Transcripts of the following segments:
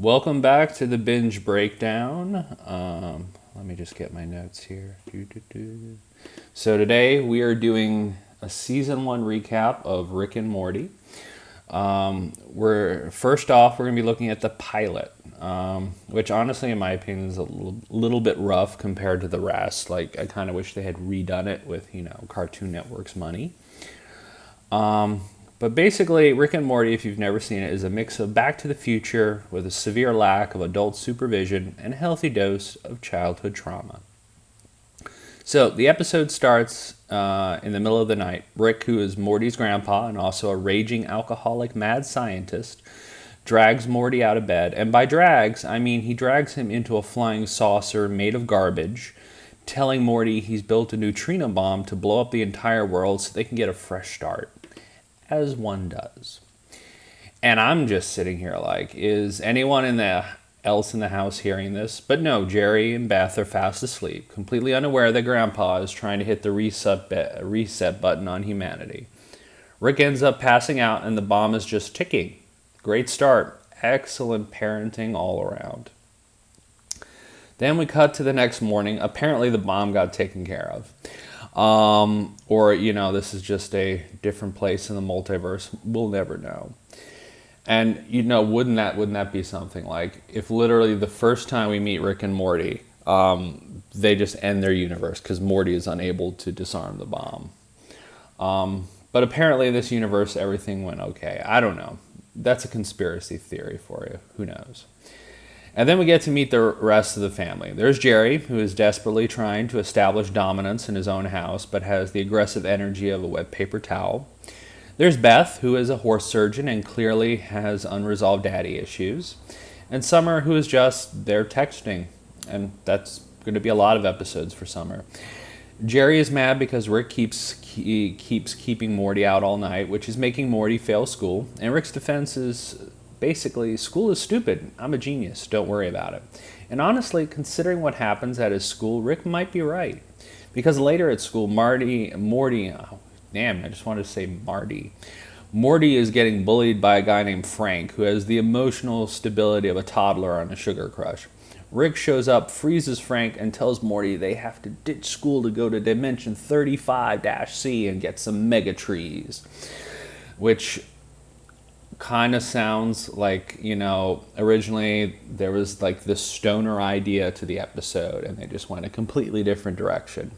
Welcome back to the Binge Breakdown. Let me just get my notes here. So today we are doing a season 1 recap of Rick and Morty. We're going to be looking at the pilot, which honestly, in my opinion, is a little bit rough compared to the rest. Like, I kind of wish they had redone it with, Cartoon Network's money. But basically, Rick and Morty, if you've never seen it, is a mix of Back to the Future with a severe lack of adult supervision and a healthy dose of childhood trauma. So the episode starts in the middle of the night. Rick, who is Morty's grandpa and also a raging alcoholic mad scientist, drags Morty out of bed. And by drags, I mean he drags him into a flying saucer made of garbage, telling Morty he's built a neutrino bomb to blow up the entire world so they can get a fresh start. As one does. And I'm just sitting here like, is anyone else in the house hearing this? But no, Jerry and Beth are fast asleep, completely unaware that Grandpa is trying to hit the reset button on humanity. Rick ends up passing out and the bomb is just ticking. Great start. Excellent parenting all around. Then we cut to the next morning. Apparently the bomb got taken care of. This is just a different place in the multiverse. We'll never know. And, wouldn't that be something? Like, if literally the first time we meet Rick and Morty, they just end their universe because Morty is unable to disarm the bomb. But apparently in this universe, everything went okay. I don't know. That's a conspiracy theory for you. Who knows? And then we get to meet the rest of the family. There's Jerry, who is desperately trying to establish dominance in his own house, but has the aggressive energy of a wet paper towel. There's Beth, who is a horse surgeon and clearly has unresolved daddy issues. And Summer, who is just there texting. And that's going to be a lot of episodes for Summer. Jerry is mad because Rick keeps keeping Morty out all night, which is making Morty fail school. And Rick's defense is basically, school is stupid. I'm a genius. Don't worry about it. And honestly, considering what happens at his school, Rick might be right. Because later at school, Morty is getting bullied by a guy named Frank, who has the emotional stability of a toddler on a sugar crush. Rick shows up, freezes Frank, and tells Morty they have to ditch school to go to Dimension 35-C and get some mega trees. Which kind of sounds like, originally there was like this stoner idea to the episode and they just went a completely different direction.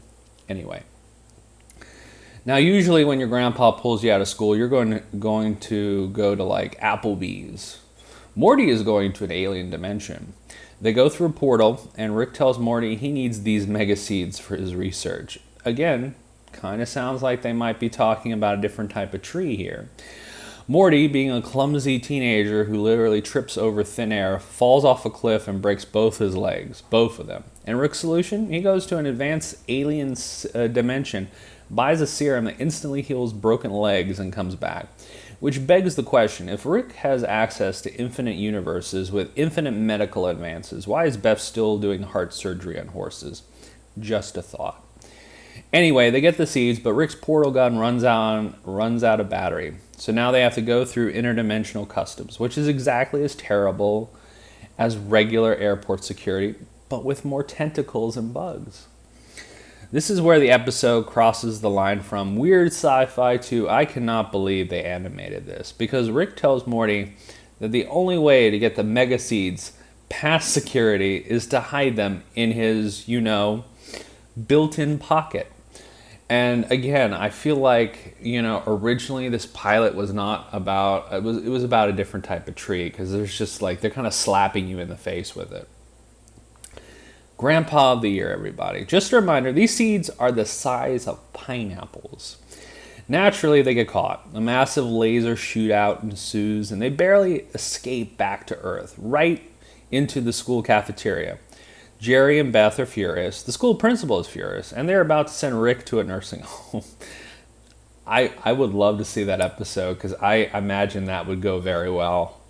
Anyway. Now, usually when your grandpa pulls you out of school, you're going to go to like Applebee's. Morty is going to an alien dimension. They go through a portal and Rick tells Morty he needs these mega seeds for his research. Again, kind of sounds like they might be talking about a different type of tree here. Morty, being a clumsy teenager who literally trips over thin air, falls off a cliff and breaks both his legs, both of them. And Rick's solution? He goes to an advanced alien dimension, buys a serum that instantly heals broken legs and comes back. Which begs the question, if Rick has access to infinite universes with infinite medical advances, why is Beth still doing heart surgery on horses? Just a thought. Anyway, they get the seeds, but Rick's portal gun runs out of battery. So now they have to go through interdimensional customs, which is exactly as terrible as regular airport security, but with more tentacles and bugs. This is where the episode crosses the line from weird sci-fi to I cannot believe they animated this, because Rick tells Morty that the only way to get the mega seeds past security is to hide them in his, built-in pocket. And again, I feel like, originally this pilot was not about, it was about a different type of tree, because there's just like, they're kind of slapping you in the face with it. Grandpa of the Year, everybody. Just a reminder, these seeds are the size of pineapples. Naturally, they get caught. A massive laser shootout ensues, and they barely escape back to Earth, right into the school cafeteria. Jerry and Beth are furious. The school principal is furious, and they're about to send Rick to a nursing home. I would love to see that episode because I imagine that would go very well.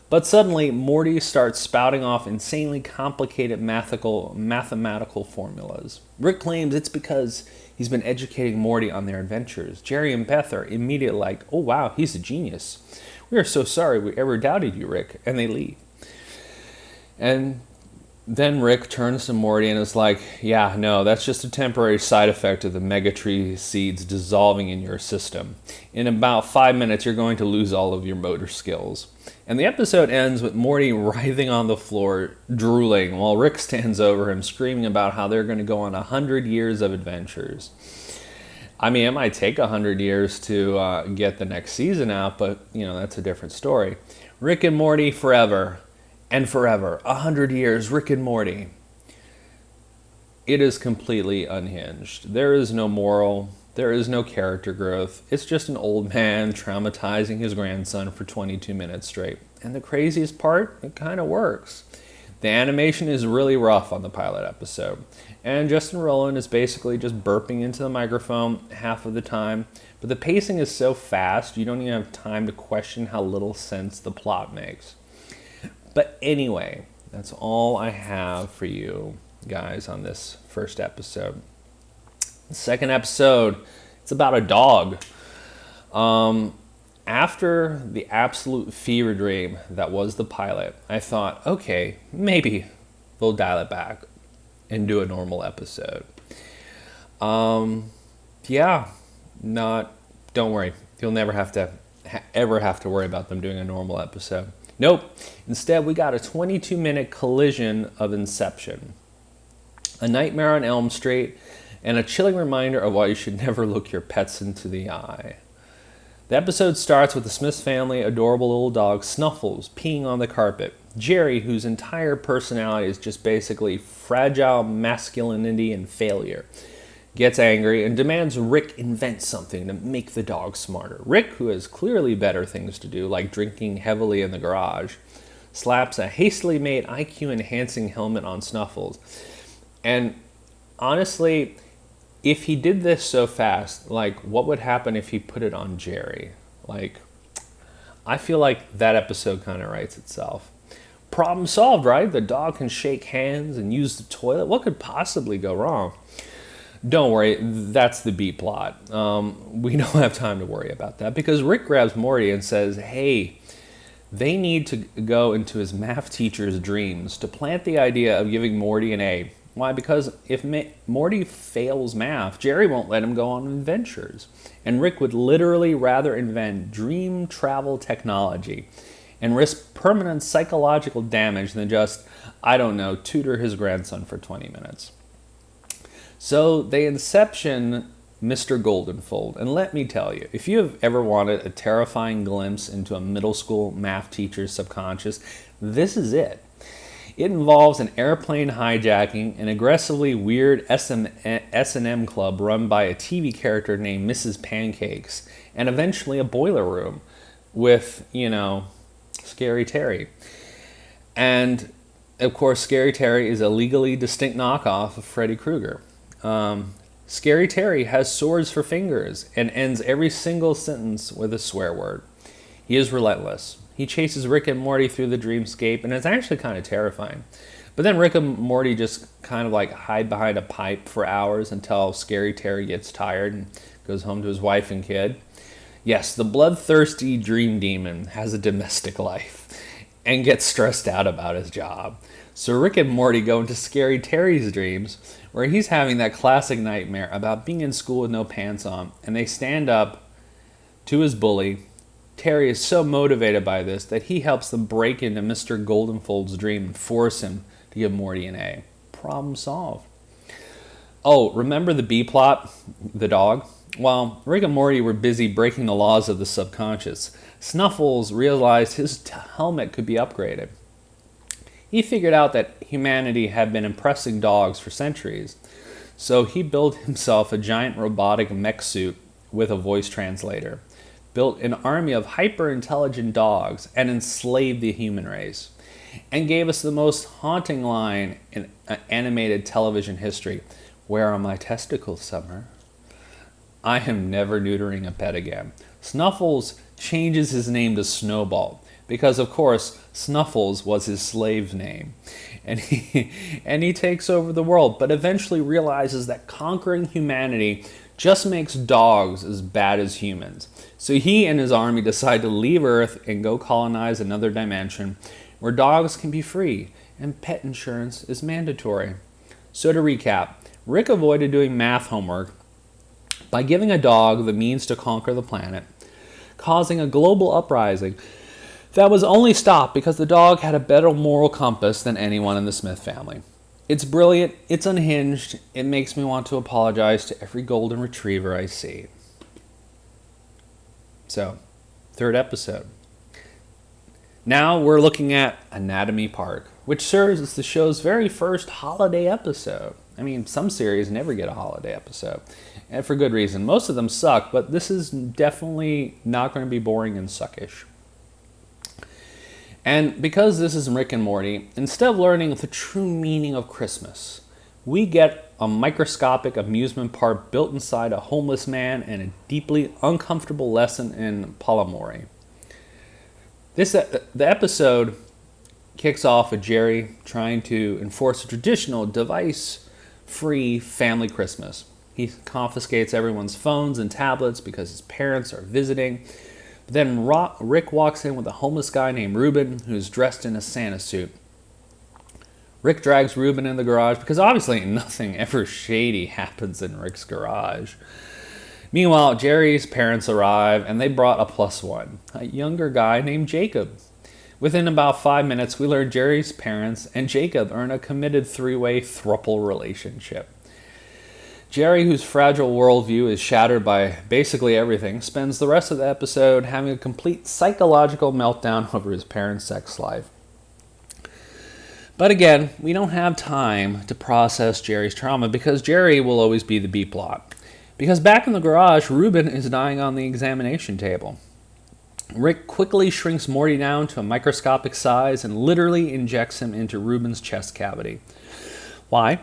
But suddenly, Morty starts spouting off insanely complicated mathematical formulas. Rick claims it's because he's been educating Morty on their adventures. Jerry and Beth are immediately like, oh wow, he's a genius. We are so sorry we ever doubted you, Rick, and they leave. And then Rick turns to Morty and is like, yeah, no, that's just a temporary side effect of the megatree seeds dissolving in your system. In about 5 minutes, you're going to lose all of your motor skills. And the episode ends with Morty writhing on the floor, drooling, while Rick stands over him, screaming about how they're going to go on 100 years of adventures. I mean, it might take 100 years to get the next season out, but, that's a different story. Rick and Morty forever. And forever, 100 years, Rick and Morty. It is completely unhinged. There is no moral. There is no character growth. It's just an old man traumatizing his grandson for 22 minutes straight. And the craziest part, it kind of works. The animation is really rough on the pilot episode. And Justin Roiland is basically just burping into the microphone half of the time. But the pacing is so fast, you don't even have time to question how little sense the plot makes. But anyway, that's all I have for you guys on this first episode. The second episode, it's about a dog. After the absolute fever dream that was the pilot, I thought, okay, maybe they'll dial it back and do a normal episode. Don't worry. You'll never ever have to worry about them doing a normal episode. Nope. Instead, we got a 22-minute collision of Inception, A Nightmare on Elm Street, and a chilling reminder of why you should never look your pets into the eye. The episode starts with the Smiths family adorable little dog Snuffles peeing on the carpet. Jerry, whose entire personality is just basically fragile masculinity and failure, gets angry and demands Rick invent something to make the dog smarter. Rick, who has clearly better things to do, like drinking heavily in the garage, slaps a hastily made IQ-enhancing helmet on Snuffles. And honestly, if he did this so fast, what would happen if he put it on Jerry? I feel like that episode kind of writes itself. Problem solved, right? The dog can shake hands and use the toilet. What could possibly go wrong? Don't worry, that's the B plot. We don't have time to worry about that because Rick grabs Morty and says, hey, they need to go into his math teacher's dreams to plant the idea of giving Morty an A. Why? Because if Morty fails math, Jerry won't let him go on adventures. And Rick would literally rather invent dream travel technology and risk permanent psychological damage than just, tutor his grandson for 20 minutes. So they inception Mr. Goldenfold. And let me tell you, if you have ever wanted a terrifying glimpse into a middle school math teacher's subconscious, this is it. It involves an airplane hijacking, an aggressively weird S&M club run by a TV character named Mrs. Pancakes, and eventually a boiler room with, Scary Terry. And, of course, Scary Terry is a legally distinct knockoff of Freddy Krueger. Scary Terry has swords for fingers and ends every single sentence with a swear word. He is relentless. He chases Rick and Morty through the dreamscape, and it's actually kind of terrifying. But then Rick and Morty just kind of hide behind a pipe for hours until Scary Terry gets tired and goes home to his wife and kid. Yes, the bloodthirsty dream demon has a domestic life and gets stressed out about his job. So Rick and Morty go into Scary Terry's dreams, where he's having that classic nightmare about being in school with no pants on, and they stand up to his bully. Terry is so motivated by this that he helps them break into Mr. Goldenfold's dream and force him to give Morty an A. Problem solved. Oh, remember the B plot, the dog? While Rick and Morty were busy breaking the laws of the subconscious, Snuffles realized his helmet could be upgraded. He figured out that humanity had been impressing dogs for centuries, so he built himself a giant robotic mech suit with a voice translator, built an army of hyper-intelligent dogs, and enslaved the human race, and gave us the most haunting line in animated television history. Where are my testicles, Summer? I am never neutering a pet again. Snuffles changes his name to Snowball, because of course Snuffles was his slave's name, and he takes over the world, but eventually realizes that conquering humanity just makes dogs as bad as humans. So he and his army decide to leave Earth and go colonize another dimension where dogs can be free and pet insurance is mandatory. So to recap, Rick avoided doing math homework by giving a dog the means to conquer the planet, causing a global uprising that was only stopped because the dog had a better moral compass than anyone in the Smith family. It's brilliant, it's unhinged, it makes me want to apologize to every golden retriever I see. So, third episode. Now we're looking at Anatomy Park, which serves as the show's very first holiday episode. I mean, some series never get a holiday episode, and for good reason. Most of them suck, but this is definitely not going to be boring and suckish. And because this is Rick and Morty, instead of learning the true meaning of Christmas, we get a microscopic amusement park built inside a homeless man and a deeply uncomfortable lesson in polyamory. The episode kicks off with Jerry trying to enforce a traditional device-free family Christmas. He confiscates everyone's phones and tablets because his parents are visiting. But then Rick walks in with a homeless guy named Ruben who's dressed in a Santa suit. Rick drags Ruben in the garage because obviously nothing ever shady happens in Rick's garage. Meanwhile, Jerry's parents arrive, and they brought a +1, a younger guy named Jacob. Within about 5 minutes, we learn Jerry's parents and Jacob are in a committed three-way throuple relationship. Jerry, whose fragile worldview is shattered by basically everything, spends the rest of the episode having a complete psychological meltdown over his parents' sex life. But again, we don't have time to process Jerry's trauma because Jerry will always be the B-plot. Because back in the garage, Ruben is dying on the examination table. Rick quickly shrinks Morty down to a microscopic size and literally injects him into Ruben's chest cavity. Why?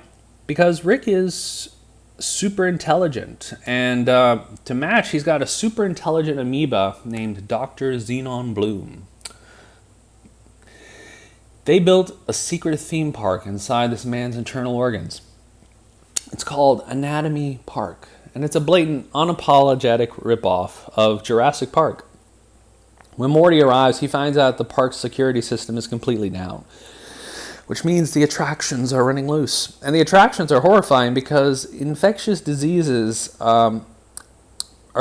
Because Rick is super intelligent, and to match, he's got a super intelligent amoeba named Dr. Xenon Bloom. They built a secret theme park inside this man's internal organs. It's called Anatomy Park. And it's a blatant, unapologetic ripoff of Jurassic Park. When Morty arrives, he finds out the park's security system is completely down, which means the attractions are running loose. And the attractions are horrifying because infectious diseases are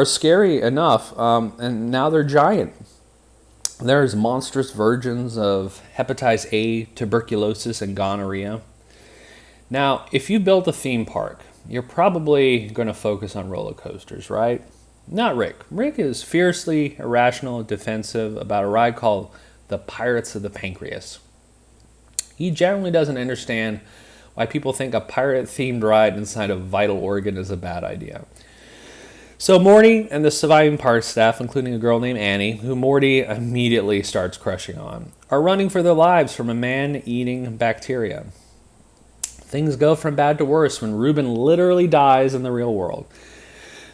scary enough, and now they're giant. There's monstrous versions of hepatitis A, tuberculosis, and gonorrhea. Now, if you built a theme park, you're probably going to focus on roller coasters, right? Not Rick. Rick is fiercely irrational and defensive about a ride called the Pirates of the Pancreas. He generally doesn't understand why people think a pirate-themed ride inside a vital organ is a bad idea. So Morty and the surviving park staff, including a girl named Annie, who Morty immediately starts crushing on, are running for their lives from a man-eating bacteria. Things go from bad to worse when Ruben literally dies in the real world.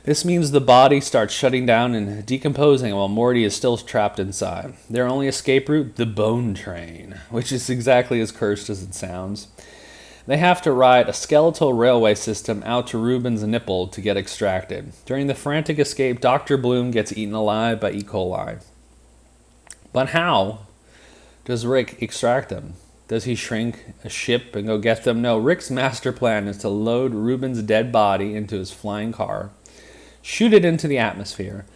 This means the body starts shutting down and decomposing while Morty is still trapped inside. Their only escape route? The bone train, which is exactly as cursed as it sounds. They have to ride a skeletal railway system out to Ruben's nipple to get extracted. During the frantic escape, Dr. Bloom gets eaten alive by E. coli. But how does Rick extract them? Does he shrink a ship and go get them? No, Rick's master plan is to load Ruben's dead body into his flying car, shoot it into the atmosphere,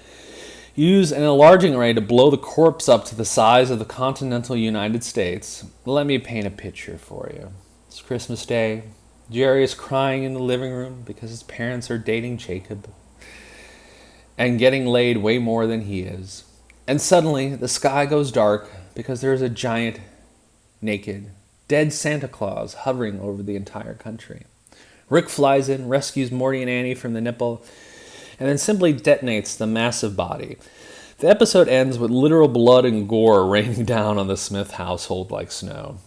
use an enlarging ray to blow the corpse up to the size of the continental United States. Let me paint a picture for you. It's Christmas Day. Jerry is crying in the living room because his parents are dating Jacob and getting laid way more than he is. And suddenly, the sky goes dark because there's a giant naked, dead Santa Claus hovering over the entire country. Rick flies in, rescues Morty and Annie from the nipple, and then simply detonates the massive body. The episode ends with literal blood and gore raining down on the Smith household like snow.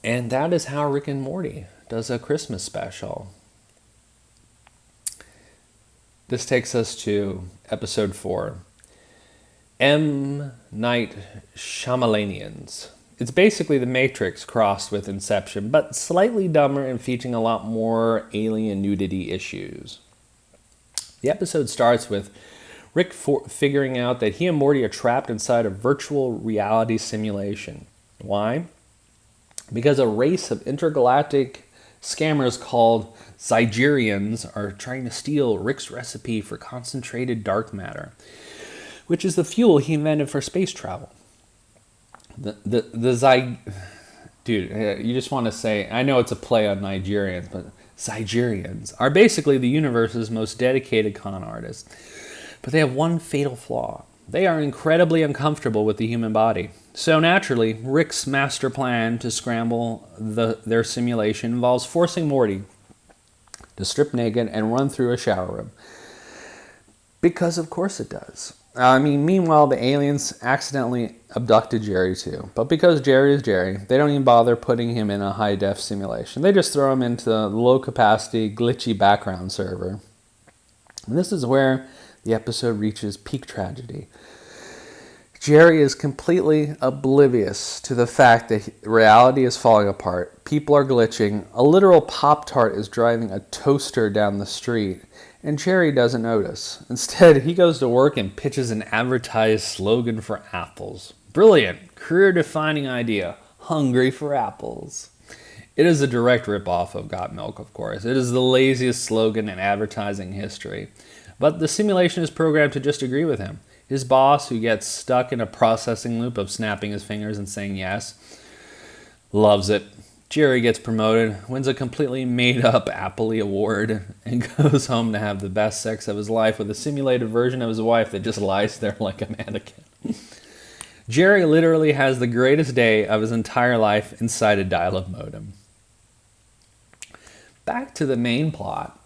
And that is how Rick and Morty does a Christmas special. This takes us to episode 4. M. Night Shyamalanians. It's basically The Matrix crossed with Inception, but slightly dumber and featuring a lot more alien nudity issues. The episode starts with Rick figuring out that he and Morty are trapped inside a virtual reality simulation. Why? Because a race of intergalactic scammers called Zygerians are trying to steal Rick's recipe for concentrated dark matter, which is the fuel he invented for space travel. Dude, you just want to say, I know it's a play on Nigerians, but Zygerians are basically the universe's most dedicated con artists. But they have one fatal flaw. They are incredibly uncomfortable with the human body. So naturally, Rick's master plan to scramble their simulation involves forcing Morty to strip naked and run through a shower room. Because of course it does. Meanwhile, the aliens accidentally abducted Jerry too. But because Jerry is Jerry, they don't even bother putting him in a high-def simulation. They just throw him into the low-capacity, glitchy background server. And this is where the episode reaches peak tragedy. Jerry is completely oblivious to the fact that reality is falling apart. People are glitching. A literal Pop-Tart is driving a toaster down the street. And Jerry doesn't notice. Instead, he goes to work and pitches an advertised slogan for apples. Brilliant, career-defining idea. Hungry for apples. It is a direct ripoff of Got Milk, of course. It is the laziest slogan in advertising history. But the simulation is programmed to just agree with him. His boss, who gets stuck in a processing loop of snapping his fingers and saying yes, loves it. Jerry gets promoted, wins a completely made-up Appley Award, and goes home to have the best sex of his life with a simulated version of his wife that just lies there like a mannequin. Jerry literally has the greatest day of his entire life inside a dial-up modem. Back to the main plot.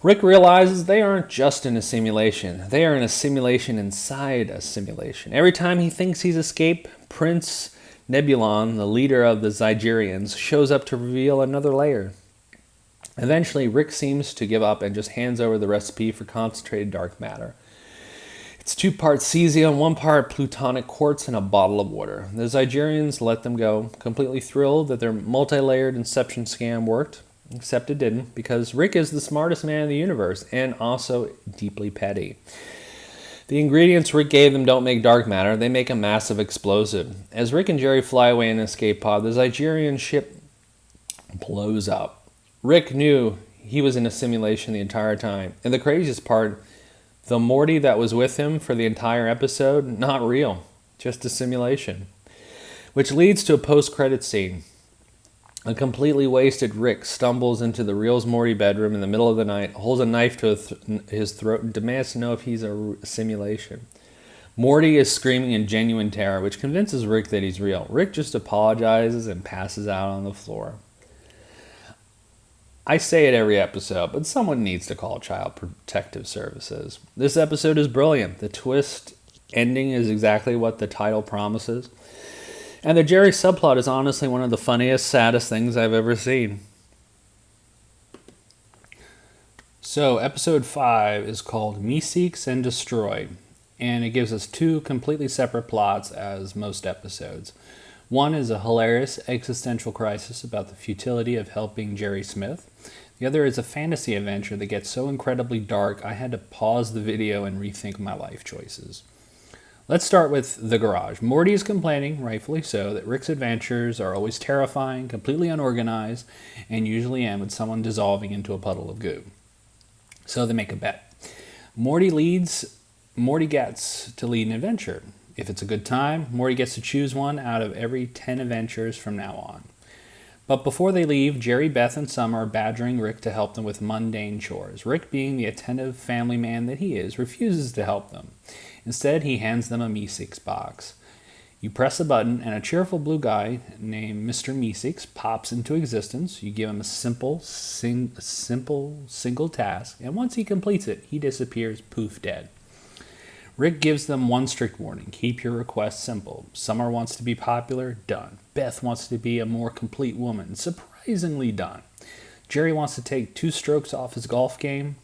Rick realizes they aren't just in a simulation. They are in a simulation inside a simulation. Every time he thinks he's escaped, Prince Nebulon, the leader of the Zygerians, shows up to reveal another layer. Eventually, Rick seems to give up and just hands over the recipe for concentrated dark matter. It's 2 parts cesium, 1 part plutonic quartz, and a bottle of water. The Zygerians let them go, completely thrilled that their multi-layered Inception scam worked, except it didn't, because Rick is the smartest man in the universe, and also deeply petty. The ingredients Rick gave them don't make dark matter, they make a massive explosive. As Rick and Jerry fly away in an escape pod, the Zygerian ship blows up. Rick knew he was in a simulation the entire time. And the craziest part, the Morty that was with him for the entire episode, not real, just a simulation. Which leads to a post-credit scene. A completely wasted Rick stumbles into the real Morty bedroom in the middle of the night, holds a knife to his throat, and demands to know if he's a simulation. Morty is screaming in genuine terror, which convinces Rick that he's real. Rick just apologizes and passes out on the floor. I say it every episode, but someone needs to call Child Protective Services. This episode is brilliant. The twist ending is exactly what the title promises. And the Jerry subplot is honestly one of the funniest, saddest things I've ever seen. So, episode 5 is called Meeseeks and Destroy, and it gives us 2 completely separate plots as most episodes. One is a hilarious existential crisis about the futility of helping Jerry Smith. The other is a fantasy adventure that gets so incredibly dark I had to pause the video and rethink my life choices. Let's start with the garage. Morty is complaining, rightfully so, that Rick's adventures are always terrifying, completely unorganized, and usually end with someone dissolving into a puddle of goo. So they make a bet. Morty gets to lead an adventure. If it's a good time, Morty gets to choose one out of every 10 adventures from now on. But before they leave, Jerry, Beth, and Summer are badgering Rick to help them with mundane chores. Rick, being the attentive family man that he is, refuses to help them. Instead, he hands them a Meeseeks box. You press a button, and a cheerful blue guy named Mr. Meeseeks pops into existence. You give him a simple single task, and once he completes it, he disappears poof dead. Rick gives them one strict warning. Keep your request simple. Summer wants to be popular? Done. Beth wants to be a more complete woman? Surprisingly done. Jerry wants to take 2 strokes off his golf game?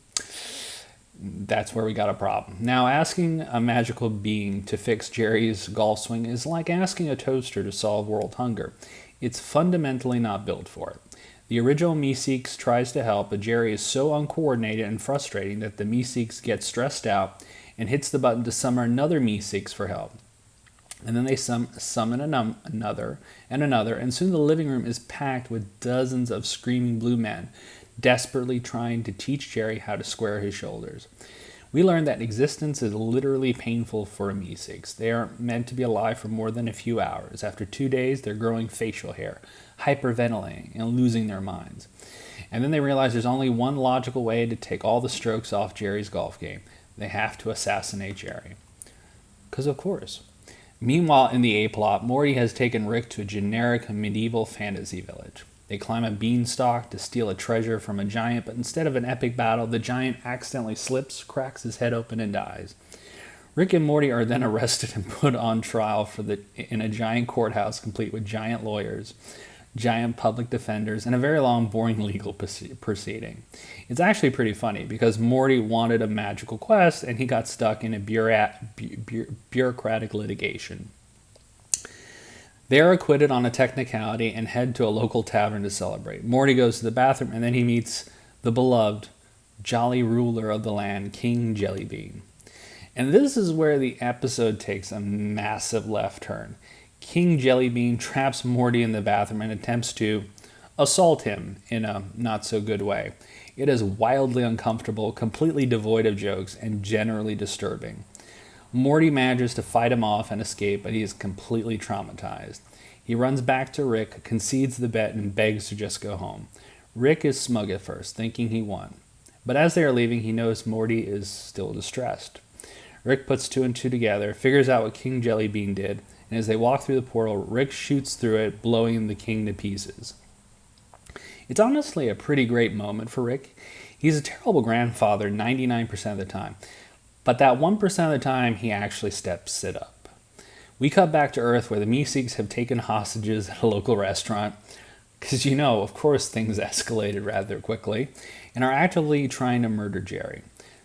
That's where we got a problem. Now, asking a magical being to fix Jerry's golf swing is like asking a toaster to solve world hunger. It's fundamentally not built for it. The original Meeseeks tries to help, but Jerry is so uncoordinated and frustrating that the Meeseeks gets stressed out and hits the button to summon another Meeseeks for help. And then they summon another and another, and soon the living room is packed with dozens of screaming blue men, desperately trying to teach Jerry how to square his shoulders. We learn that existence is literally painful for Meeseeks. They aren't meant to be alive for more than a few hours. After 2 days, they're growing facial hair, hyperventilating, and losing their minds. And then they realize there's only one logical way to take all the strokes off Jerry's golf game. They have to assassinate Jerry. Because of course. Meanwhile, in the A-plot, Morty has taken Rick to a generic medieval fantasy village. They climb a beanstalk to steal a treasure from a giant, but instead of an epic battle, the giant accidentally slips, cracks his head open, and dies. Rick and Morty are then arrested and put on trial in a giant courthouse complete with giant lawyers, giant public defenders, and a very long, boring legal proceeding. It's actually pretty funny because Morty wanted a magical quest and he got stuck in a bureaucratic litigation. They are acquitted on a technicality and head to a local tavern to celebrate. Morty goes to the bathroom and then he meets the beloved, jolly ruler of the land, King Jellybean. And this is where the episode takes a massive left turn. King Jellybean traps Morty in the bathroom and attempts to assault him in a not-so-good way. It is wildly uncomfortable, completely devoid of jokes, and generally disturbing. Morty manages to fight him off and escape, but he is completely traumatized. He runs back to Rick, concedes the bet, and begs to just go home. Rick is smug at first, thinking he won. But as they are leaving, he knows Morty is still distressed. Rick puts two and two together, figures out what King Jellybean did, and as they walk through the portal, Rick shoots through it, blowing the king to pieces. It's honestly a pretty great moment for Rick. He's a terrible grandfather 99% of the time. But that 1% of the time, he actually steps it up. We cut back to Earth where the Meeseeks have taken hostages at a local restaurant. Because of course things escalated rather quickly. And are actively trying to murder Jerry.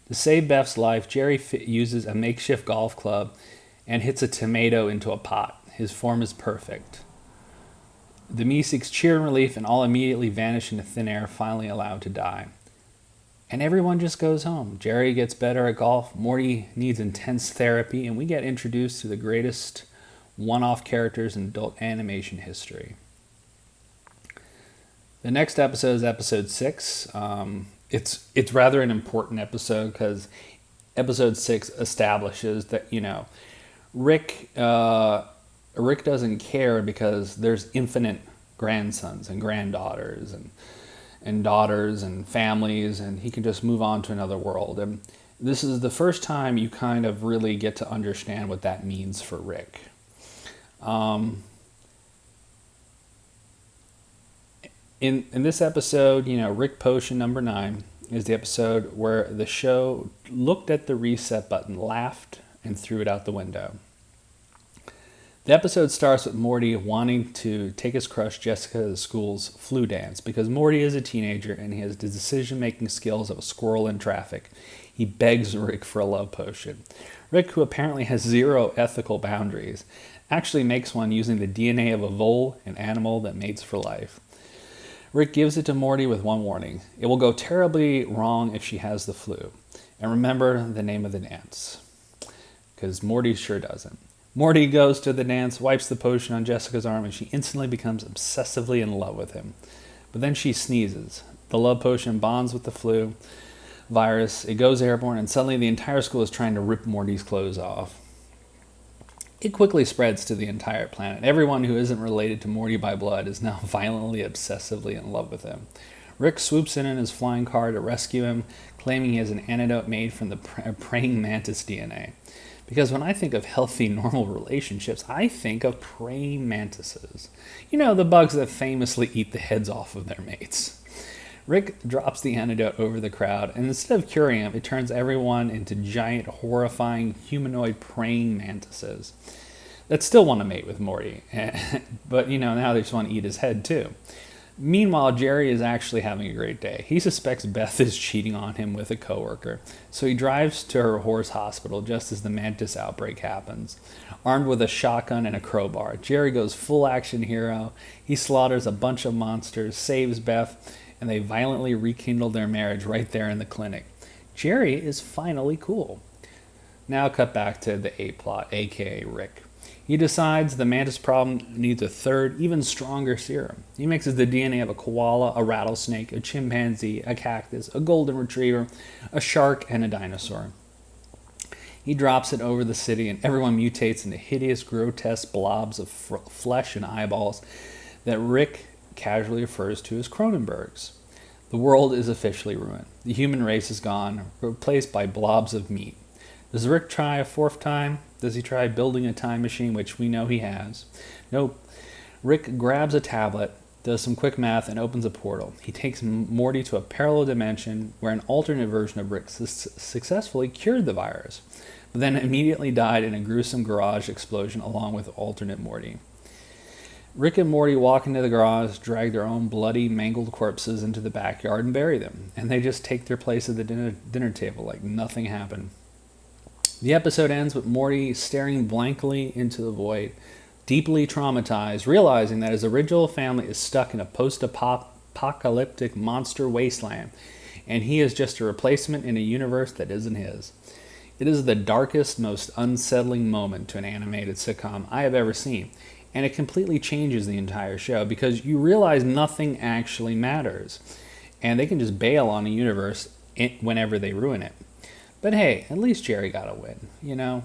To save Beth's life, Jerry uses a makeshift golf club and hits a tomato into a pot. His form is perfect. The Meeseeks cheer in relief and all immediately vanish into thin air, finally allowed to die. And everyone just goes home. Jerry gets better at golf, Morty needs intense therapy, and we get introduced to the greatest one-off characters in adult animation history. The next episode is episode 6. It's rather an important episode because episode 6 establishes that, Rick doesn't care because there's infinite grandsons and granddaughters and daughters and families, and he can just move on to another world. And this is the first time you kind of really get to understand what that means for Rick. In this episode, Rick Potion number 9 is the episode where the show looked at the reset button, laughed, and threw it out the window. The episode starts with Morty wanting to take his crush Jessica to school's flu dance because Morty is a teenager and he has the decision-making skills of a squirrel in traffic. He begs Rick for a love potion. Rick, who apparently has zero ethical boundaries, actually makes one using the DNA of a vole, an animal that mates for life. Rick gives it to Morty with one warning. It will go terribly wrong if she has the flu. And remember the name of the dance. Because Morty sure doesn't. Morty goes to the dance, wipes the potion on Jessica's arm, and she instantly becomes obsessively in love with him. But then she sneezes. The love potion bonds with the flu virus. It goes airborne, and suddenly the entire school is trying to rip Morty's clothes off. It quickly spreads to the entire planet. Everyone who isn't related to Morty by blood is now violently, obsessively in love with him. Rick swoops in his flying car to rescue him, claiming he has an antidote made from the praying mantis DNA. Because when I think of healthy, normal relationships, I think of praying mantises. The bugs that famously eat the heads off of their mates. Rick drops the antidote over the crowd, and instead of curing him, it turns everyone into giant, horrifying, humanoid praying mantises that still want to mate with Morty. But, now they just want to eat his head, too. Meanwhile, Jerry is actually having a great day. He suspects Beth is cheating on him with a coworker, so he drives to her horse hospital just as the mantis outbreak happens. Armed with a shotgun and a crowbar, Jerry goes full action hero. He slaughters a bunch of monsters, saves Beth, and they violently rekindle their marriage right there in the clinic. Jerry is finally cool. Now cut back to the A-plot, aka Rick. He decides the mantis problem needs a third, even stronger serum. He mixes the DNA of a koala, a rattlesnake, a chimpanzee, a cactus, a golden retriever, a shark, and a dinosaur. He drops it over the city, and everyone mutates into hideous, grotesque blobs of flesh and eyeballs that Rick casually refers to as Cronenbergs. The world is officially ruined. The human race is gone, replaced by blobs of meat. Does Rick try a fourth time? Does he try building a time machine, which we know he has? Nope. Rick grabs a tablet, does some quick math, and opens a portal. He takes Morty to a parallel dimension where an alternate version of Rick successfully cured the virus, but then immediately died in a gruesome garage explosion along with alternate Morty. Rick and Morty walk into the garage, drag their own bloody, mangled corpses into the backyard, and bury them. And they just take their place at the dinner table like nothing happened. The episode ends with Morty staring blankly into the void, deeply traumatized, realizing that his original family is stuck in a post-apocalyptic monster wasteland, and he is just a replacement in a universe that isn't his. It is the darkest, most unsettling moment to an animated sitcom I have ever seen, and it completely changes the entire show because you realize nothing actually matters, and they can just bail on a universe whenever they ruin it. But hey, at least Jerry got a win, you know?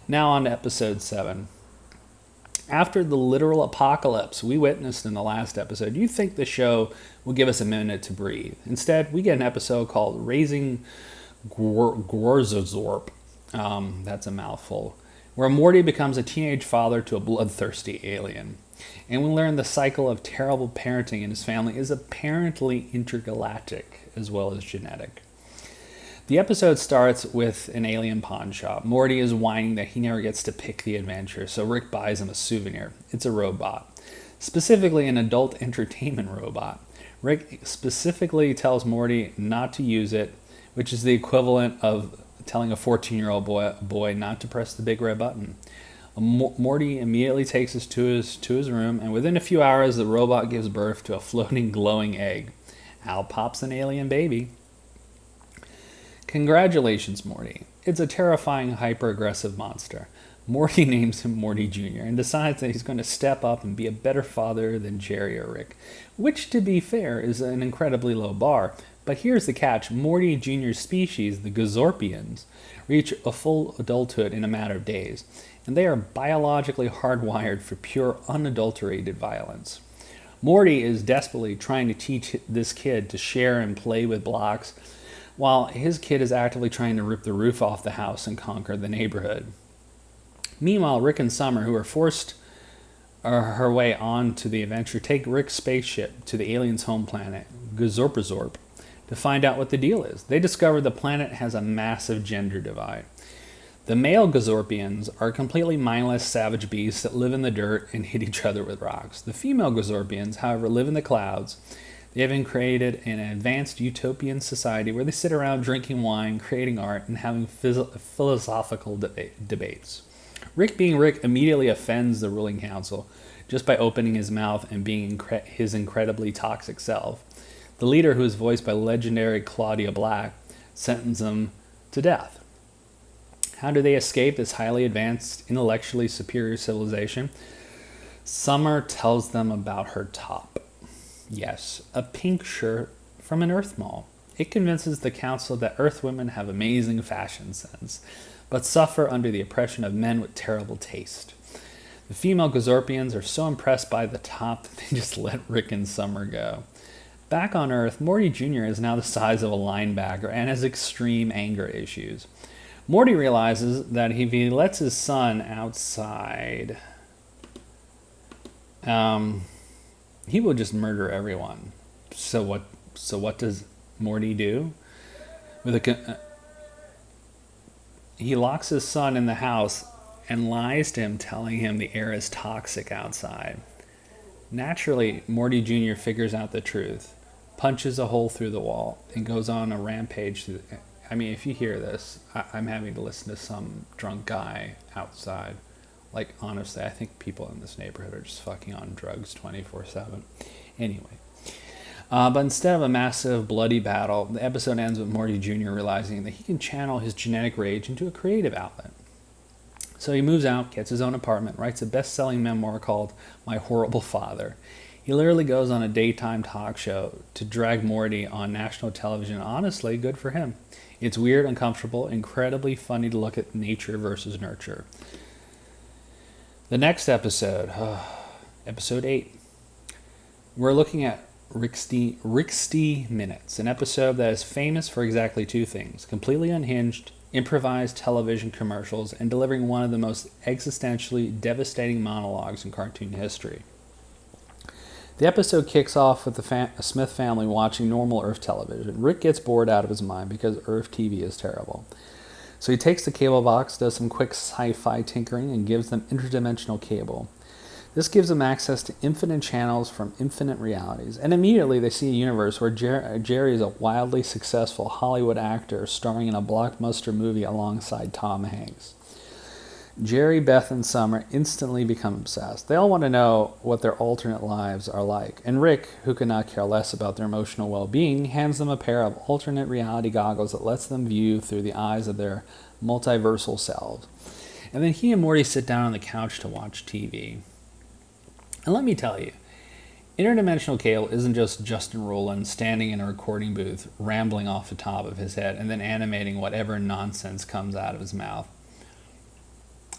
Now on to episode 7. After the literal apocalypse we witnessed in the last episode, you'd think the show will give us a minute to breathe. Instead, we get an episode called Raising Gorzazorp. That's a mouthful. Where Morty becomes a teenage father to a bloodthirsty alien. And we learn the cycle of terrible parenting in his family is apparently intergalactic as well as genetic. The episode starts with an alien pawn shop. Morty is whining that he never gets to pick the adventure, so Rick buys him a souvenir. It's a robot, specifically an adult entertainment robot. Rick specifically tells Morty not to use it, which is the equivalent of telling a 14-year-old boy not to press the big red button. Morty immediately takes us to his room, and within a few hours, the robot gives birth to a floating, glowing egg. Out pops an alien baby. Congratulations, Morty. It's a terrifying, hyper-aggressive monster. Morty names him Morty Jr. and decides that he's going to step up and be a better father than Jerry or Rick, which, to be fair, is an incredibly low bar. But here's the catch. Morty Jr.'s species, the Gazorpians, reach a full adulthood in a matter of days, and they are biologically hardwired for pure, unadulterated violence. Morty is desperately trying to teach this kid to share and play with blocks, while his kid is actively trying to rip the roof off the house and conquer the neighborhood. Meanwhile, Rick and Summer, who are forced her way on to the adventure, take Rick's spaceship to the aliens' home planet, Gazorpazorp, to find out what the deal is. They discover the planet has a massive gender divide. The male Gazorpians are completely mindless savage beasts that live in the dirt and hit each other with rocks. The female Gazorpians, however, live in the clouds. They have been created an advanced utopian society where they sit around drinking wine, creating art, and having philosophical debates. Rick, being Rick, immediately offends the ruling council just by opening his mouth and being his incredibly toxic self. The leader, who is voiced by legendary Claudia Black, sentences them to death. How do they escape this highly advanced, intellectually superior civilization? Summer tells them about her top. Yes, a pink shirt from an Earth mall. It convinces the council that Earth women have amazing fashion sense, but suffer under the oppression of men with terrible taste. The female Gazorpians are so impressed by the top that they just let Rick and Summer go. Back on Earth, Morty Jr. is now the size of a linebacker and has extreme anger issues. Morty realizes that if he lets his son outside, he will just murder everyone. So what does Morty do? He locks his son in the house and lies to him, telling him the air is toxic outside. Naturally, Morty Jr. figures out the truth, punches a hole through the wall, and goes on a rampage. I mean, if you hear this, I'm having to listen to some drunk guy outside. Like, honestly, I think people in this neighborhood are just fucking on drugs 24/7. Anyway. But instead of a massive, bloody battle, the episode ends with Morty Jr. realizing that he can channel his genetic rage into a creative outlet. So he moves out, gets his own apartment, writes a best-selling memoir called My Horrible Father. He literally goes on a daytime talk show to drag Morty on national television. Honestly, good for him. It's weird, uncomfortable, incredibly funny to look at nature versus nurture. The next episode, episode 8, we're looking at Rixty Minutes, an episode that is famous for exactly two things: completely unhinged, improvised television commercials, and delivering one of the most existentially devastating monologues in cartoon history. The episode kicks off with the Smith family watching normal Earth television. Rick gets bored out of his mind because Earth TV is terrible. So he takes the cable box, does some quick sci-fi tinkering, and gives them interdimensional cable. This gives them access to infinite channels from infinite realities. And immediately they see a universe where Jerry is a wildly successful Hollywood actor starring in a blockbuster movie alongside Tom Hanks. Jerry, Beth, and Summer instantly become obsessed. They all want to know what their alternate lives are like. And Rick, who could not care less about their emotional well-being, hands them a pair of alternate reality goggles that lets them view through the eyes of their multiversal selves. And then he and Morty sit down on the couch to watch TV. And let me tell you, interdimensional cable isn't just Justin Roiland standing in a recording booth, rambling off the top of his head, and then animating whatever nonsense comes out of his mouth.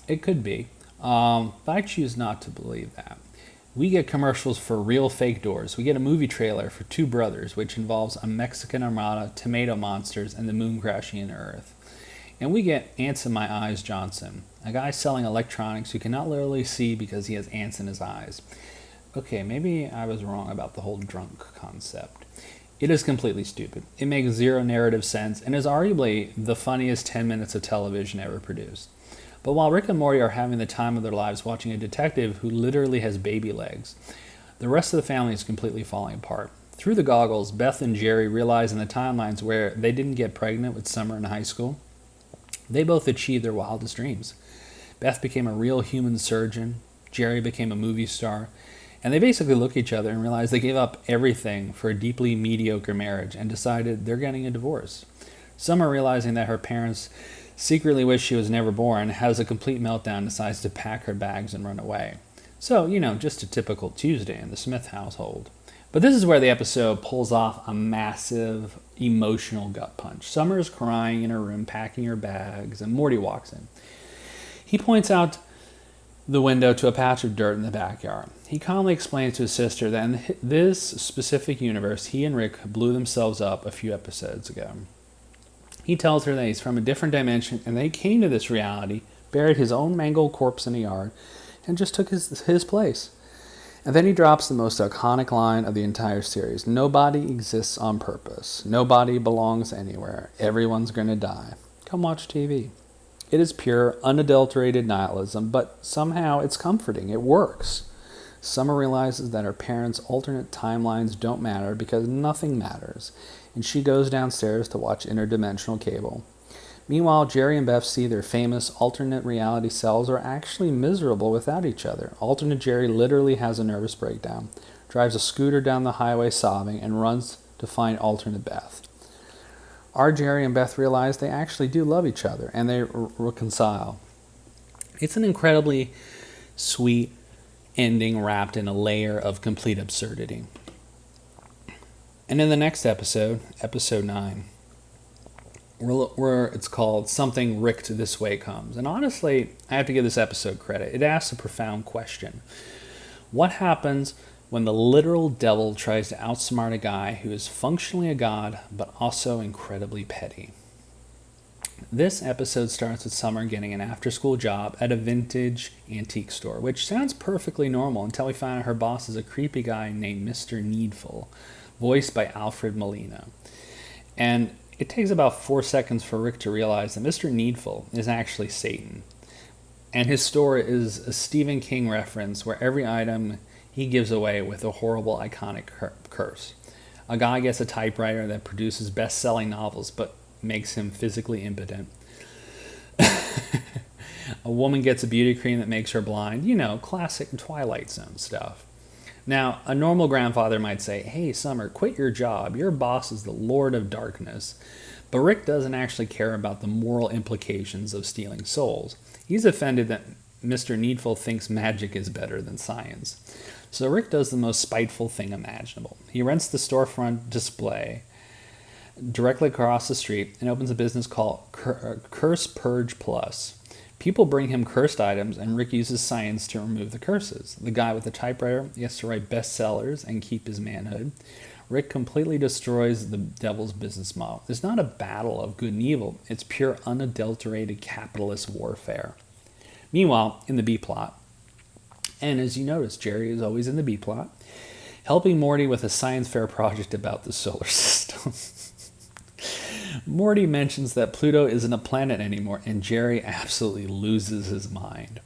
It could be, but I choose not to believe that. We get commercials for real fake doors. We get a movie trailer for Two Brothers, which involves a Mexican armada, tomato monsters, and the moon crashing into Earth. And we get Ants in My Eyes Johnson, a guy selling electronics who cannot literally see because he has ants in his eyes. Okay, maybe I was wrong about the whole drunk concept. It is completely stupid. It makes zero narrative sense and is arguably the funniest 10 minutes of television ever produced. But while Rick and Morty are having the time of their lives watching a detective who literally has baby legs, the rest of the family is completely falling apart. Through the goggles, Beth and Jerry realize in the timelines where they didn't get pregnant with Summer in high school, they both achieved their wildest dreams. Beth became a real human surgeon, Jerry became a movie star, and they basically look at each other and realize they gave up everything for a deeply mediocre marriage and decided they're getting a divorce. Summer, realizing that her parents secretly wish she was never born, has a complete meltdown and decides to pack her bags and run away. So, just a typical Tuesday in the Smith household. But this is where the episode pulls off a massive emotional gut punch. Summer is crying in her room, packing her bags, and Morty walks in. He points out the window to a patch of dirt in the backyard. He calmly explains to his sister that in this specific universe, he and Rick blew themselves up a few episodes ago. He tells her that he's from a different dimension and they came to this reality, buried his own mangled corpse in a yard, and just took his place. And then he drops the most iconic line of the entire series: nobody exists on purpose. Nobody belongs anywhere. Everyone's going to die. Come watch TV. It is pure, unadulterated nihilism, but somehow it's comforting. It works. Summer realizes that her parents' alternate timelines don't matter because nothing matters, and she goes downstairs to watch interdimensional cable. Meanwhile, Jerry and Beth see their famous alternate reality selves are actually miserable without each other. Alternate Jerry literally has a nervous breakdown, drives a scooter down the highway sobbing, and runs to find alternate Beth. Our Jerry and Beth realize they actually do love each other, and they reconcile. It's an incredibly sweet ending wrapped in a layer of complete absurdity. And in the next episode, episode 9, where it's called Something Ricked This Way Comes. And honestly, I have to give this episode credit. It asks a profound question. What happens when the literal devil tries to outsmart a guy who is functionally a god, but also incredibly petty? This episode starts with Summer getting an after-school job at a vintage antique store, which sounds perfectly normal until we find out her boss is a creepy guy named Mr. Needful, voiced by Alfred Molina. And it takes about 4 seconds for Rick to realize that Mr. Needful is actually Satan. And his store is a Stephen King reference where every item he gives away with a horrible, iconic curse. A guy gets a typewriter that produces best-selling novels but makes him physically impotent. A woman gets a beauty cream that makes her blind. Classic Twilight Zone stuff. Now, a normal grandfather might say, "Hey, Summer, quit your job. Your boss is the Lord of Darkness." But Rick doesn't actually care about the moral implications of stealing souls. He's offended that Mr. Needful thinks magic is better than science. So Rick does the most spiteful thing imaginable. He rents the storefront display directly across the street and opens a business called Curse Purge Plus. People bring him cursed items, and Rick uses science to remove the curses. The guy with the typewriter gets to write bestsellers and keep his manhood. Rick completely destroys the devil's business model. It's not a battle of good and evil. It's pure, unadulterated capitalist warfare. Meanwhile, in the B-plot, and as you notice, Jerry is always in the B-plot, helping Morty with a science fair project about the solar system. Morty mentions that Pluto isn't a planet anymore, and Jerry absolutely loses his mind.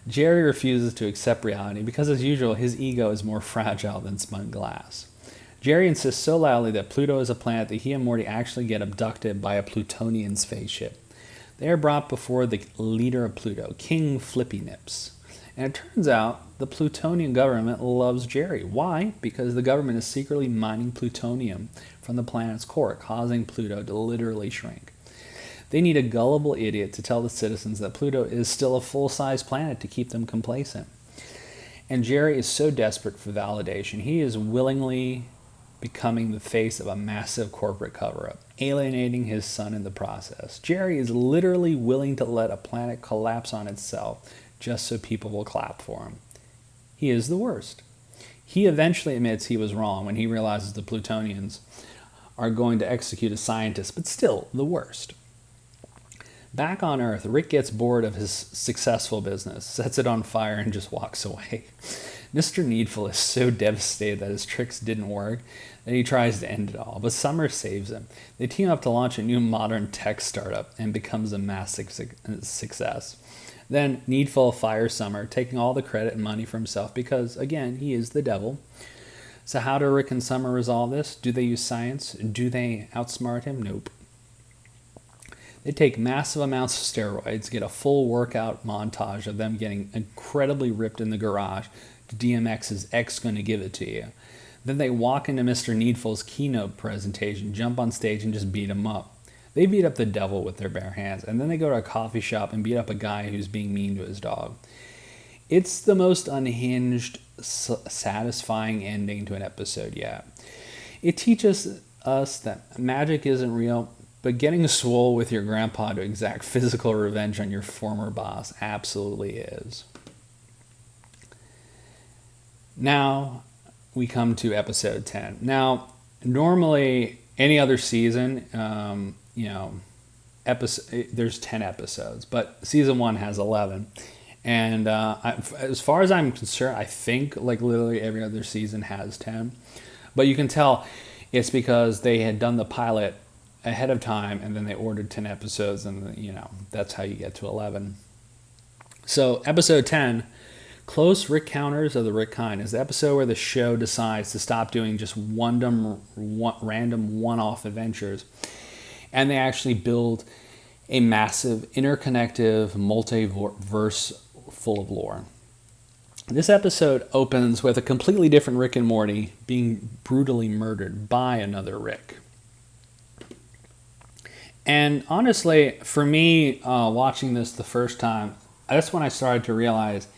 Jerry refuses to accept reality because, as usual, his ego is more fragile than spun glass. Jerry insists so loudly that Pluto is a planet that he and Morty actually get abducted by a Plutonian spaceship. They are brought before the leader of Pluto, King Flippy Nips. And it turns out the Plutonian government loves Jerry. Why? Because the government is secretly mining plutonium from the planet's core, causing Pluto to literally shrink. They need a gullible idiot to tell the citizens that Pluto is still a full-size planet to keep them complacent. And Jerry is so desperate for validation, he is willingly becoming the face of a massive corporate cover-up, alienating his son in the process. Jerry is literally willing to let a planet collapse on itself just so people will clap for him. He is the worst. He eventually admits he was wrong when he realizes the Plutonians are going to execute a scientist, but still the worst. Back on Earth, Rick gets bored of his successful business, sets it on fire, and just walks away. Mr. Needful is so devastated that his tricks didn't work that he tries to end it all, but Summer saves him. They team up to launch a new modern tech startup and becomes a massive success. Then Needful fires Summer, taking all the credit and money for himself because, again, he is the devil. So how do Rick and Summer resolve this? Do they use science? Do they outsmart him? Nope. They take massive amounts of steroids, get a full workout montage of them getting incredibly ripped in the garage. DMX's X gonna give it to you. Then they walk into Mr. Needful's keynote presentation, jump on stage, and just beat him up. They beat up the devil with their bare hands, and then they go to a coffee shop and beat up a guy who's being mean to his dog. It's the most unhinged, satisfying ending to an episode yet. It teaches us that magic isn't real, but getting swole with your grandpa to exact physical revenge on your former boss absolutely is. Now we come to episode 10. Now, normally any other season, there's 10 episodes, but season 1 has 11. And as far as I'm concerned, I think like literally every other season has 10. But you can tell it's because they had done the pilot ahead of time and then they ordered 10 episodes and, that's how you get to 11. So episode 10, Close Rick Counters of the Rick Kind, is the episode where the show decides to stop doing just random one-off adventures. And they actually build a massive, interconnective multiverse full of lore. This episode opens with a completely different Rick and Morty being brutally murdered by another Rick. And honestly, for me, watching this the first time, that's when I started to realize,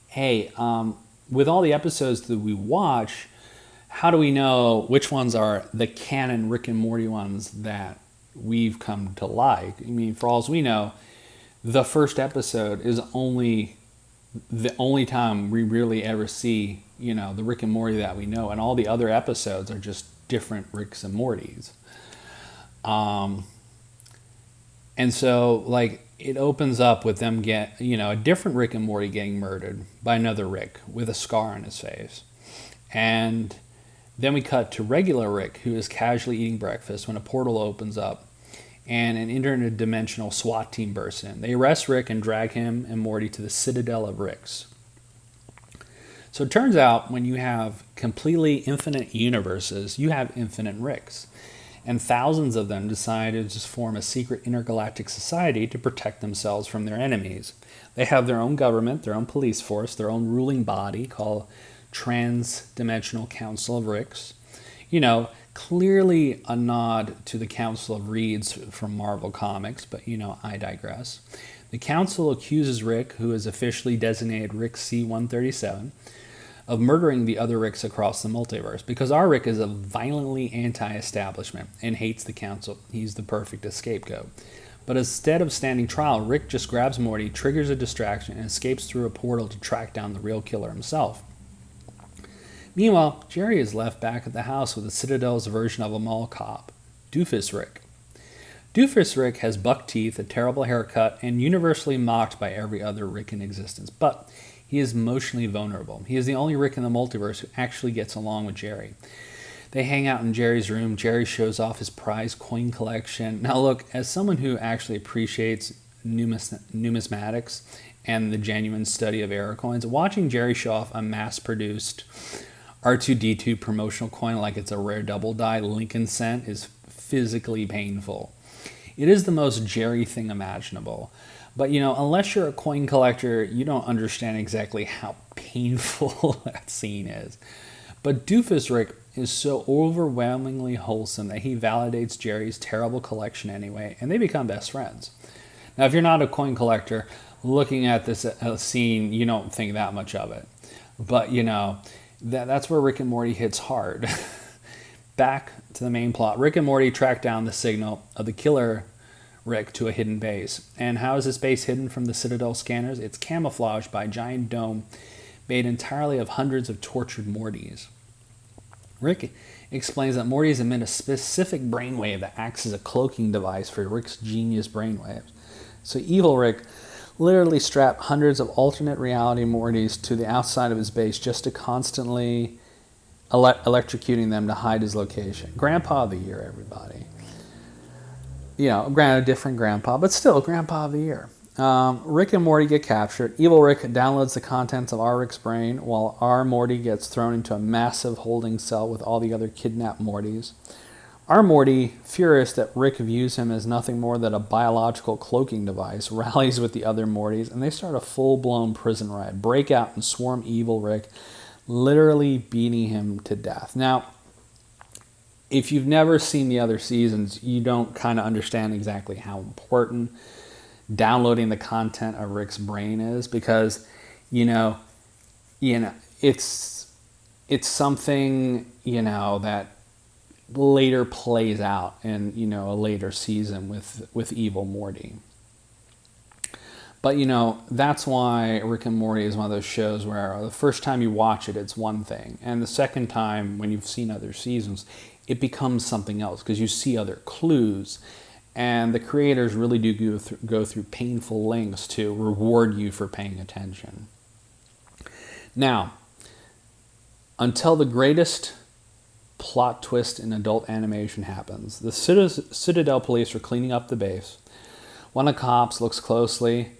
hey, with all the episodes that we watch, how do we know which ones are the canon Rick and Morty ones that we've come to like? I mean, for all as we know, the first episode is the only time we really ever see, the Rick and Morty that we know, and all the other episodes are just different Ricks and Mortys. And so, it opens up with them a different Rick and Morty getting murdered by another Rick with a scar on his face. And then we cut to regular Rick, who is casually eating breakfast when a portal opens up and an interdimensional SWAT team bursts in. They arrest Rick and drag him and Morty to the Citadel of Ricks. So it turns out when you have completely infinite universes, you have infinite Ricks. And thousands of them decided to just form a secret intergalactic society to protect themselves from their enemies. They have their own government, their own police force, their own ruling body called Trans-Dimensional Council of Ricks. Clearly a nod to the Council of Reeds from Marvel Comics, but I digress. The council accuses Rick, who is officially designated Rick C-137, of murdering the other Ricks across the multiverse, because our Rick is a violently anti-establishment and hates the council. He's the perfect scapegoat. But instead of standing trial, Rick just grabs Morty, triggers a distraction, and escapes through a portal to track down the real killer himself. Meanwhile, Jerry is left back at the house with the Citadel's version of a mall cop, Doofus Rick. Doofus Rick has buck teeth, a terrible haircut, and universally mocked by every other Rick in existence. But he is emotionally vulnerable. He is the only Rick in the multiverse who actually gets along with Jerry. They hang out in Jerry's room. Jerry shows off his prized coin collection. Now look, as someone who actually appreciates numismatics and the genuine study of error coins, watching Jerry show off a mass-produced R2-D2 promotional coin like it's a rare double die Lincoln cent is physically painful. It is the most Jerry thing imaginable. But, unless you're a coin collector, you don't understand exactly how painful that scene is. But Doofus Rick is so overwhelmingly wholesome that he validates Jerry's terrible collection anyway, and they become best friends. Now, if you're not a coin collector, looking at this scene, you don't think that much of it. But, that's where Rick and Morty hits hard. Back to the main plot. Rick and Morty track down the signal of the killer Rick to a hidden base. And how is this base hidden from the Citadel scanners? It's camouflaged by a giant dome made entirely of hundreds of tortured Mortys. Rick explains that Mortys emit a specific brainwave that acts as a cloaking device for Rick's genius brainwaves. So evil Rick literally strapped hundreds of alternate reality Mortys to the outside of his base just to constantly electrocuting them to hide his location. Grandpa of the year, everybody. Granted, a different grandpa, but still grandpa of the year. Rick and Morty get captured. Evil Rick downloads the contents of our Rick's brain, while our Morty gets thrown into a massive holding cell with all the other kidnapped Mortys. Our Morty, furious that Rick views him as nothing more than a biological cloaking device, rallies with the other Mortys, and they start a full-blown prison riot, break out and swarm evil Rick, literally beating him to death. Now, if you've never seen the other seasons, you don't kind of understand exactly how important downloading the content of Rick's brain is, because it's something that later plays out in a later season with evil Morty. But that's why Rick and Morty is one of those shows where the first time you watch it, it's one thing, and the second time when you've seen other seasons, it becomes something else because you see other clues, and the creators really do go through painful lengths to reward you for paying attention. Now, until the greatest plot twist in adult animation happens, the Citadel police are cleaning up the base. One of the cops looks closely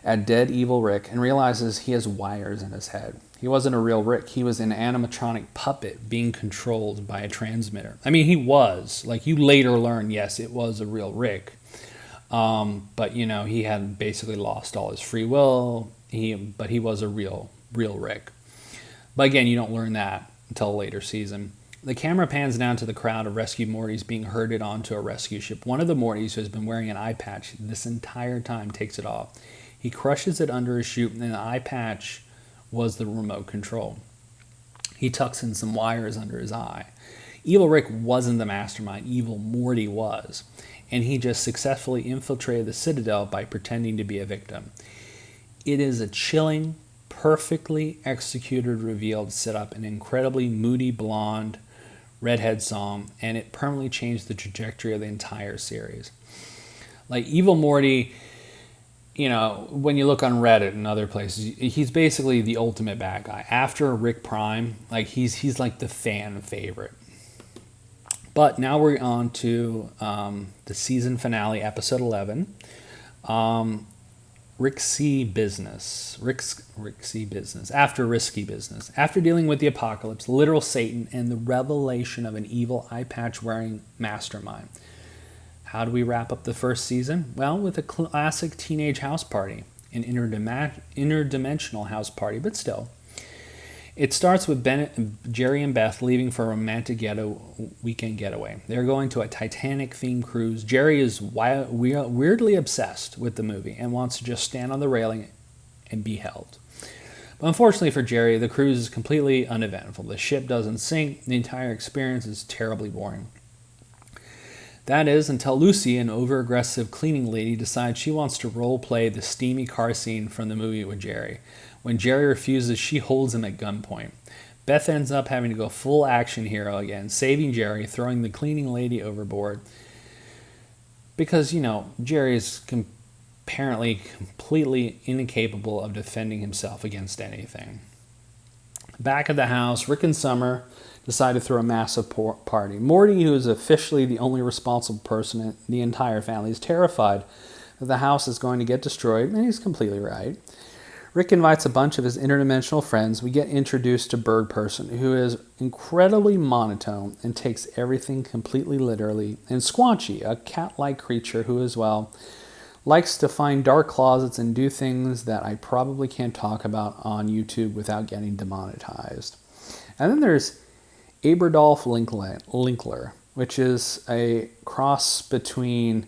at dead evil Rick and realizes he has wires in his head. He wasn't a real Rick. He was an animatronic puppet being controlled by a transmitter. I mean, he was. You later learn, yes, it was a real Rick. But, he had basically lost all his free will. But he was a real Rick. But again, you don't learn that until a later season. The camera pans down to the crowd of rescued Mortys being herded onto a rescue ship. One of the Mortys, who has been wearing an eye patch this entire time, takes it off. He crushes it under his chute, and the eye patch was the remote control. He tucks in some wires under his eye. Evil Rick wasn't the mastermind. Evil Morty was. And he just successfully infiltrated the Citadel by pretending to be a victim. It is a chilling, perfectly executed reveal to set up an incredibly moody blonde redhead song, and it permanently changed the trajectory of the entire series. Evil Morty, when you look on Reddit and other places, he's basically the ultimate bad guy. After Rick Prime, he's like the fan favorite. But now we're on to the season finale, episode 11. Risky business. After risky business. After dealing with the apocalypse, literal Satan, and the revelation of an evil eye patch wearing mastermind. How do we wrap up the first season? Well, with a classic teenage house party, an interdimensional house party, but still. It starts with Jerry and Beth leaving for a romantic weekend getaway. They're going to a Titanic-themed cruise. Jerry is weirdly obsessed with the movie and wants to just stand on the railing and be held. But unfortunately for Jerry, the cruise is completely uneventful. The ship doesn't sink. The entire experience is terribly boring. That is until Lucy, an over-aggressive cleaning lady, decides she wants to role-play the steamy car scene from the movie with Jerry. When Jerry refuses, she holds him at gunpoint. Beth ends up having to go full action hero again, saving Jerry, throwing the cleaning lady overboard. Because, Jerry is apparently completely incapable of defending himself against anything. Back at the house, Rick and Summer decide to throw a massive party. Morty, who is officially the only responsible person in the entire family, is terrified that the house is going to get destroyed, and he's completely right. Rick invites a bunch of his interdimensional friends. We get introduced to Bird Person, who is incredibly monotone and takes everything completely literally, and Squanchy, a cat-like creature who, as well, likes to find dark closets and do things that I probably can't talk about on YouTube without getting demonetized. And then there's Adolf Linkler, which is a cross between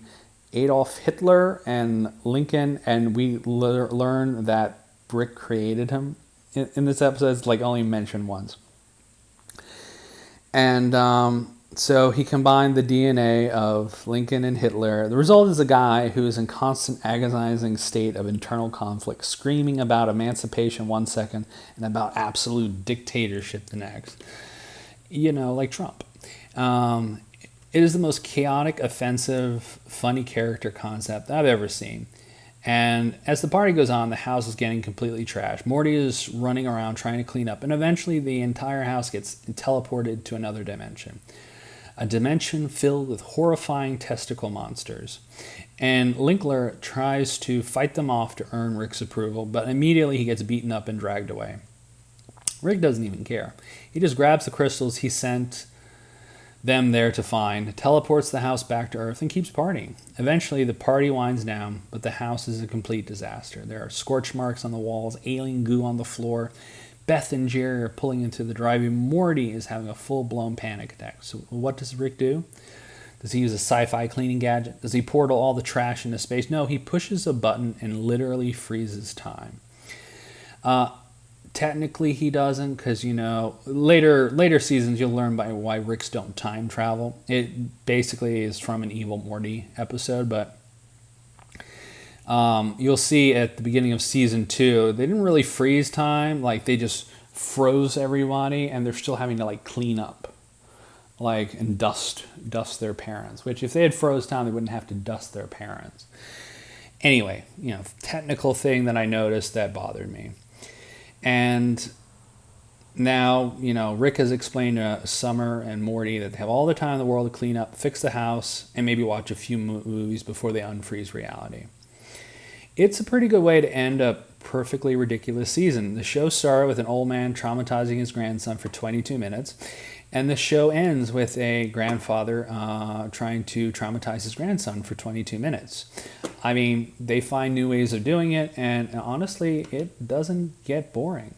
Adolf Hitler and Lincoln, and we learn that Rick created him in this episode. It's only mentioned once. And so he combined the DNA of Lincoln and Hitler. The result is a guy who is in constant agonizing state of internal conflict, screaming about emancipation one second and about absolute dictatorship the next. Like Trump. It is the most chaotic, offensive, funny character concept I've ever seen. And as the party goes on, the house is getting completely trashed. Morty is running around trying to clean up, and eventually the entire house gets teleported to another dimension. A dimension filled with horrifying testicle monsters. And Linkler tries to fight them off to earn Rick's approval, but immediately he gets beaten up and dragged away. Rick doesn't even care. He just grabs the crystals he sent them there to find, teleports the house back to Earth, and keeps partying. Eventually, the party winds down, but the house is a complete disaster. There are scorch marks on the walls, alien goo on the floor. Beth and Jerry are pulling into the driveway. Morty is having a full-blown panic attack. So what does Rick do? Does he use a sci-fi cleaning gadget? Does he portal all the trash into space? No, he pushes a button and literally freezes time. Technically, he doesn't, because, later seasons you'll learn why Ricks don't time travel. It basically is from an Evil Morty episode, but you'll see at the beginning of season 2, they didn't really freeze time. They just froze everybody, and they're still having to, clean up, and dust their parents, which if they had froze time, they wouldn't have to dust their parents. Anyway, technical thing that I noticed that bothered me. And now, Rick has explained to Summer and Morty that they have all the time in the world to clean up, fix the house, and maybe watch a few movies before they unfreeze reality. It's a pretty good way to end a perfectly ridiculous season. The show started with an old man traumatizing his grandson for 22 minutes, and the show ends with a grandfather trying to traumatize his grandson for 22 minutes. I mean, they find new ways of doing it, and honestly, it doesn't get boring.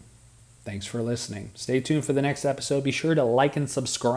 Thanks for listening. Stay tuned for the next episode. Be sure to like and subscribe.